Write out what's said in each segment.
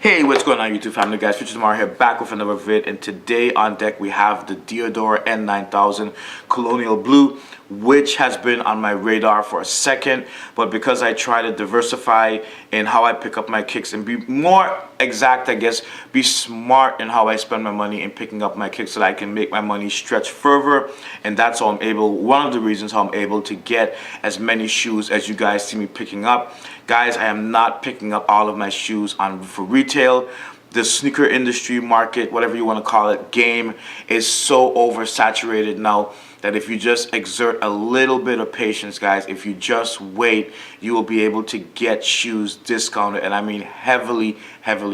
Hey, what's going on YouTube family, guys? Future Tomorrow here, back with another vid, and today on deck we have the Diadora N9000 Colonial Blue, which has been on my radar for a second, but because I try to diversify in how I pick up my kicks and be more exact, I guess, be smart in how I spend my money in picking up my kicks so that I can make my money stretch further, and that's how I'm able, one of the reasons how I'm able to get as many shoes as you guys see me picking up. Guys, I am not picking up all of my shoes for retail. The sneaker industry, market, whatever you want to call it, game is so oversaturated now that if you just exert a little bit of patience, guys, if you just wait, you will be able to get shoes discounted, and I mean heavily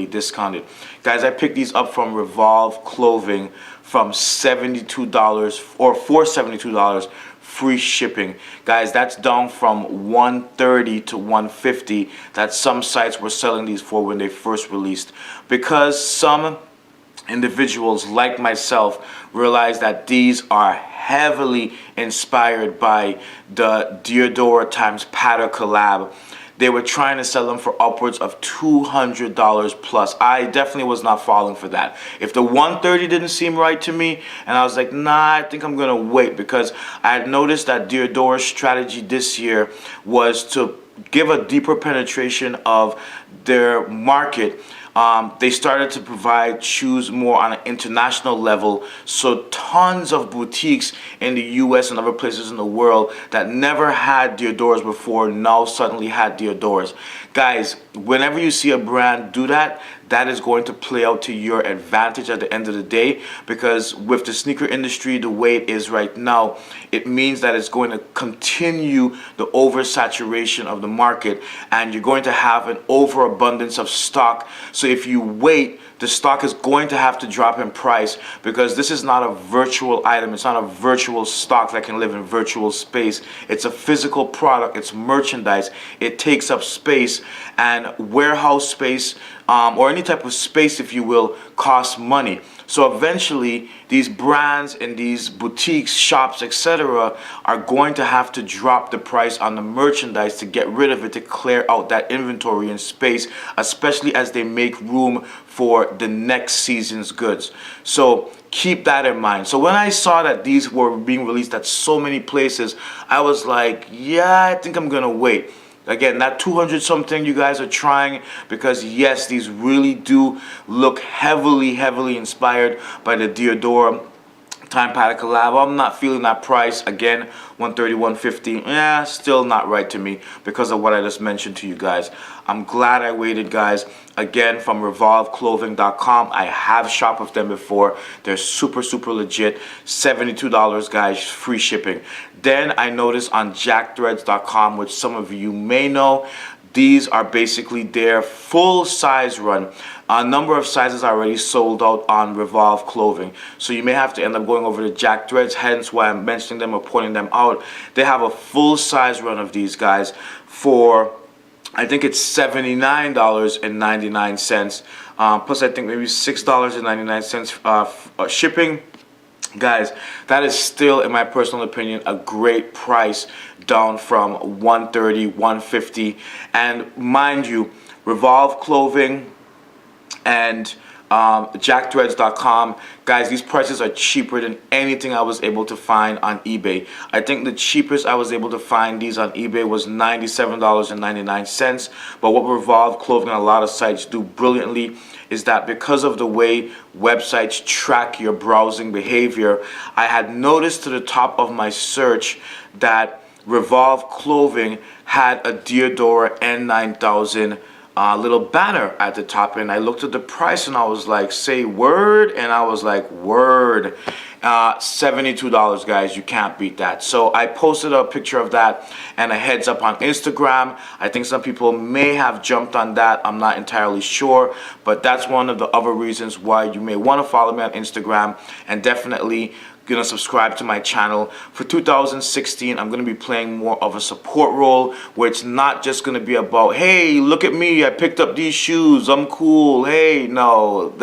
discounted. Guys, I picked these up from Revolve clothing from $72 or for $72, free shipping. Guys, that's down from $130 to $150 that some sites were selling these for when they first released, because some individuals like myself realize that these are heavily inspired by the Diadora times Patta collab. They were trying to sell them for upwards of $200 plus. I definitely was not falling for that. If the $130 didn't seem right to me, and I was like, nah, I think I'm gonna wait, because I had noticed that Diadora's strategy this year was to give a deeper penetration of their market. They started to provide shoes more on an international level, so tons of boutiques in the US and other places in the world that never had Diadoras before now suddenly had Diadoras. Guys, whenever you see a brand do that, that is going to play out to your advantage at the end of the day, because with the sneaker industry the way it is right now, it means that it's going to continue the oversaturation of the market, and you're going to have an overabundance of stock. So if you wait, the stock is going to have to drop in price, because this is not a virtual item. It's not a virtual stock that can live in virtual space. It's a physical product. It's merchandise. It takes up space, and warehouse space or any type of space, if you will, costs money. So eventually these brands and these boutiques, shops, etc. are going to have to drop the price on the merchandise to get rid of it, to clear out that inventory and space, especially as they make room for the next season's goods. So keep that in mind. So when I saw that these were being released at so many places, I was like, yeah, I think I'm gonna wait. Again, that 200 something you guys are trying, because yes, these really do look heavily inspired by the Diadora time Patta collab. I'm not feeling that price. Again, 130, 150, yeah, still not right to me because of what I just mentioned to you guys. I'm glad I waited, guys. Again, from revolveclothing.com. I have shopped with them before. They're super legit. $72, guys, free shipping. Then I noticed on jackthreads.com, which some of you may know, these are basically their full size run. A number of sizes are already sold out on Revolve clothing, so you may have to end up going over to Jack Threads, hence why I'm mentioning them or pointing them out. They have a full size run of these, guys, for I think it's $79.99, plus I think maybe $6.99 shipping. Guys, that is still, in my personal opinion, a great price, down from $130, $150. And mind you, Revolve clothing and jackthreads.com, guys, these prices are cheaper than anything I was able to find on eBay. I think the cheapest I was able to find these on eBay was $97.99. But what Revolve clothing and a lot of sites do brilliantly is that because of the way websites track your browsing behavior, I had noticed to the top of my search that Revolve clothing had a Diadora N9000 little banner at the top, and I looked at the price and I was like, say word, and I was like, word. $72, guys, you can't beat that. So I posted a picture of that and a heads up on Instagram. I think some people may have jumped on that. I'm not entirely sure, but that's one of the other reasons why you may want to follow me on Instagram, and definitely gonna subscribe to my channel. For 2016, I'm gonna be playing more of a support role, where it's not just gonna be about, hey, look at me, I picked up these shoes, I'm cool. Hey, no,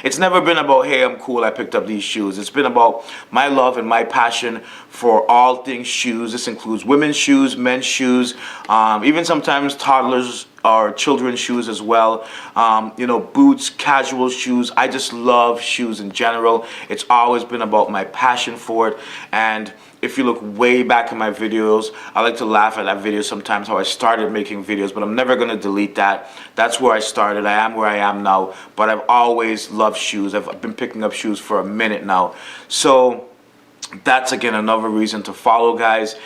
it's never been about, hey, I'm cool, I picked up these shoes. It's been about my love and my passion for all things shoes. This includes women's shoes, men's shoes, even sometimes toddlers or children's shoes as well. You know, boots, casual shoes. I just love shoes in general. It's always been about my passion for it. And if you look way back in my videos, I like to laugh at that video sometimes, how I started making videos, but I'm never going to delete that. That's where I started. I am where I am now, but I've always loved shoes. I've been picking up shoes for a minute now. So that's again another reason to follow, guys,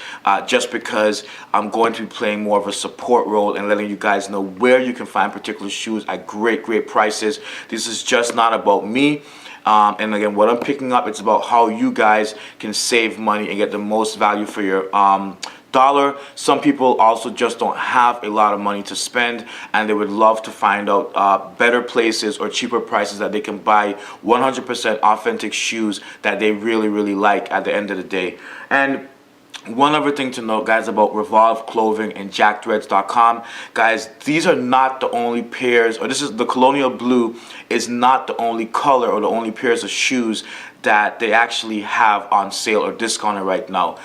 just because I'm going to be playing more of a support role and letting you guys know where you can find particular shoes at great prices. This is just not about me. And again, what I'm picking up, it's about how you guys can save money and get the most value for your dollar. Some people also just don't have a lot of money to spend, and they would love to find out better places or cheaper prices that they can buy 100% authentic shoes that they really like at the end of the day. And one other thing to note, guys, about Revolve clothing and jackthreads.com, guys, these are not the only pairs, or this is the Colonial Blue is not the only color or the only pairs of shoes that they actually have on sale or discounted right now.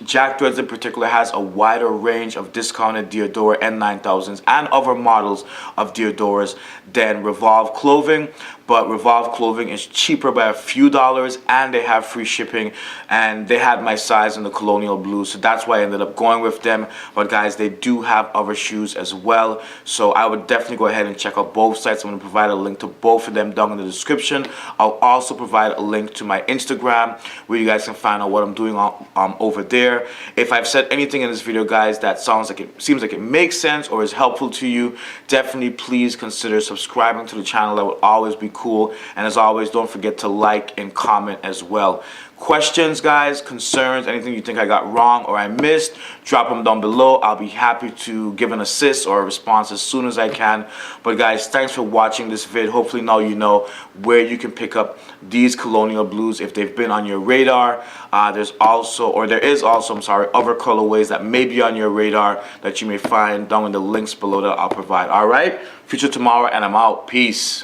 Jack Threads in particular has a wider range of discounted Diadora N9000's and other models of Diadoras than Revolve clothing, but Revolve clothing is cheaper by a few dollars and they have free shipping, and they had my size in the Colonial Blue, so that's why I ended up going with them. But guys, they do have other shoes as well, so I would definitely go ahead and check out both sites. I'm going to provide a link to both of them down in the description. I'll also provide a link to my Instagram where you guys can find out what I'm doing over there. If I've said anything in this video, guys, that seems like it makes sense or is helpful to you, definitely please consider subscribing to the channel. That would always be cool. And as always, don't forget to like and comment as well. Questions, guys, concerns, anything you think I got wrong or I missed, drop them down below. I'll be happy to give an assist or a response as soon as I can. But guys, thanks for watching this vid. Hopefully now you know where you can pick up these Colonial Blues if they've been on your radar. There is also other colorways that may be on your radar that you may find down in the links below that I'll provide. All right, future tomorrow, and I'm out. Peace.